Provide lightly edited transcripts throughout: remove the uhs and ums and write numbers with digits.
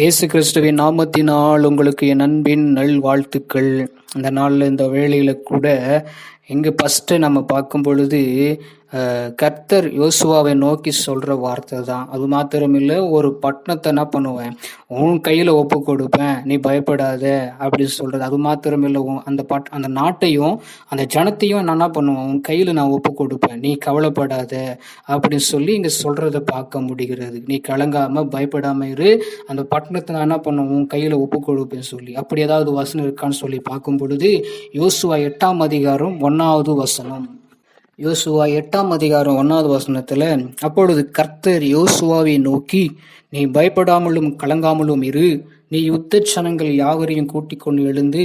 இயேசு கிறிஸ்துவின் நாமத்தினால் உங்களுக்கு என் அன்பின் நல்வாழ்த்துக்கள். இந்த நாளில் இந்த வேளையில் கூட இங்கே ஃபஸ்ட்டு நம்ம பார்க்கும் பொழுது கர்த்தர் யோசுவாவை நோக்கி சொல்கிற வார்த்தை தான். அது மாத்திரமில்லை, ஒரு பட்டணத்தை என்ன பண்ணுவேன், உன் கையில் ஒப்பு கொடுப்பேன், நீ பயப்படாத அப்படின்னு சொல்கிறது. அது மாத்திரமில்லை, அந்த நாட்டையும் அந்த ஜனத்தையும் நான் என்ன பண்ணுவேன், உன் கையில் நான் ஒப்பு கொடுப்பேன், நீ கவலைப்படாத அப்படின்னு சொல்லி இங்கே சொல்கிறத பார்க்க முடிகிறது. நீ கலங்காமல் பயப்படாமல் இரு, அந்த பட்டணத்தை நான் என்ன பண்ணுவேன், உன் கையில் ஒப்பு கொடுப்பேன் சொல்லி. அப்படி ஏதாவது வசனம் இருக்கான்னு சொல்லி பார்க்கும் பொழுது யோசுவா 8ஆம் அதிகாரம் 1வது வசனம். யோசுவா 8ஆம் அதிகாரம் 1வது வசனத்துல, அப்பொழுது கர்த்தர் யோசுவாவை நோக்கி, நீ பயப்படாமலும் கலங்காமலும் இரு, நீ யுத்த சனங்கள் யாவரையும் கூட்டிக் கொண்டு எழுந்து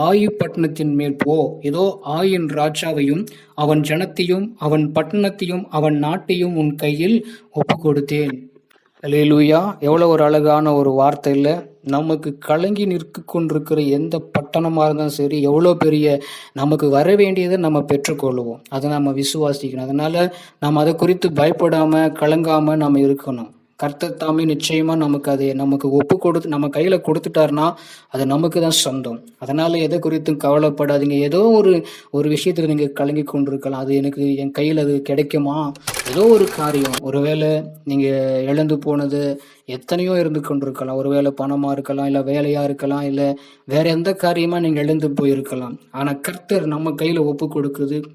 ஆயு பட்டணத்தின் மேல் போ. இதோ ஆயின் ராஜாவையும் அவன் ஜனத்தையும் அவன் பட்டணத்தையும் அவன் நாட்டையும் உன் கையில் ஒப்பு கொடுத்தேன். அல்லேலூயா! எவ்வளோ ஒரு அழகான ஒரு வார்த்தை இல்லை? நமக்கு கலங்கி நிற்க கொண்டிருக்கிற எந்த பட்டணமாக இருந்தாலும் சரி, எவ்வளோ பெரிய நமக்கு வர வேண்டியதை நம்ம பெற்றுக்கொள்வோம். அதை நம்ம விசுவாசிக்கணும். அதனால நம்ம அதை குறித்து பயப்படாமல் கலங்காமல் நம்ம இருக்கணும். கர்த்தர் தாமே நிச்சயமா நமக்கு ஒப்பு கொடுத்து நம்ம கையில கொடுத்துட்டாருன்னா அது நமக்கு தான் சொந்தம். அதனால எதை குறித்தும் கவலைப்படாதீங்க. ஏதோ ஒரு விஷயத்துல நீங்க கலங்கி கொண்டிருக்கலாம். அது எனக்கு என் கையில் அது கிடைக்குமா? ஏதோ ஒரு காரியம், ஒருவேளை நீங்க இழந்து போனது எத்தனையோ இருந்து கொண்டிருக்கலாம். ஒருவேளை பணமா இருக்கலாம், இல்ல வேலையா இருக்கலாம், இல்ல வேற எந்த காரியமா நீங்க இழந்து போயிருக்கலாம். ஆனா கர்த்தர் நம்ம கையில ஒப்பு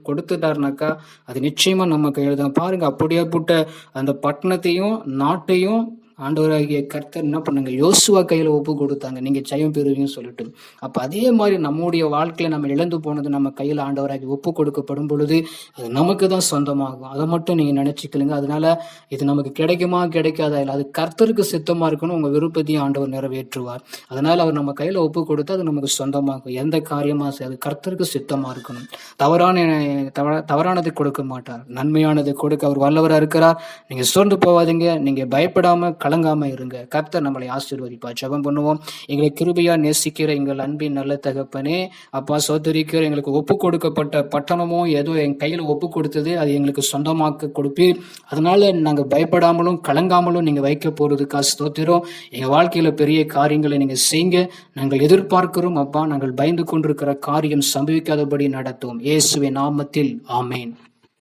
கொடுத்துட்டாருனாக்கா அது நிச்சயமா நம்ம கையில தான். பாருங்க, அப்படியே புட்ட அந்த பட்டணத்தையும் நாட்டையும் ஆண்டவராகிய கர்த்தர் என்ன பண்ணுங்க, யோசுவா கையில ஒப்பு கொடுத்தாங்க, நீங்க ஜெயம் பெறுவீங்கன்னு சொல்லிட்டு. அப்ப அதே மாதிரி நம்முடைய வாழ்க்கையில நம்ம இழந்து போனது நம்ம கையில ஆண்டவராகி ஒப்பு கொடுக்கப்படும் பொழுது அது நமக்கு தான் சொந்தமாகும். அதை மட்டும் நீங்க நினைச்சுக்கலுங்க. அதனால இது நமக்கு கிடைக்குமா கிடைக்காதா இல்லை, அது கர்த்தருக்கு சித்தமா இருக்கணும். உங்க விருப்பத்தையும் ஆண்டவர் நிறைவேற்றுவார். அதனால அவர் நம்ம கையில ஒப்பு கொடுத்து அது நமக்கு சொந்தமாகும். எந்த காரியமா அது கர்த்தருக்கு சித்தமா இருக்கணும். தவறானதை கொடுக்க மாட்டார், நன்மையானதை கொடுக்க அவர் வல்லவரா இருக்கிறார். நீங்க சோர்ந்து போவாதீங்க, நீங்க பயப்படாம கலங்காம இருங்க. கர்த்தர் நம்மளை ஆசீர்வதிப்பார். ஜெபம் பண்ணுவோம். எங்களை கிருபையா நேசிக்கிற எங்கள் அன்பின் நல்ல தகப்பனே, அப்பா சோதரிக்கிற எங்களுக்கு ஒப்பு கொடுக்கப்பட்ட பட்டணமோ ஏதோ என் கையில் ஒப்பு கொடுத்தது அது எங்களுக்கு சொந்தமாக்க கொடுப்பீர். அதனால நாங்கள் பயப்படாமலும் கலங்காமலும் நீங்க வைக்க போறதுக்காக ஸ்தோத்திரம். எங்க வாழ்க்கையில பெரிய காரியங்களை நீங்க செய்யுங்க. நாங்கள் எதிர்பார்க்கிறோம் அப்பா. நாங்கள் பயந்து கொண்டிருக்கிற காரியம் சம்பவிக்காதபடி நடத்தும். இயேசுவின் நாமத்தில் ஆமேன்.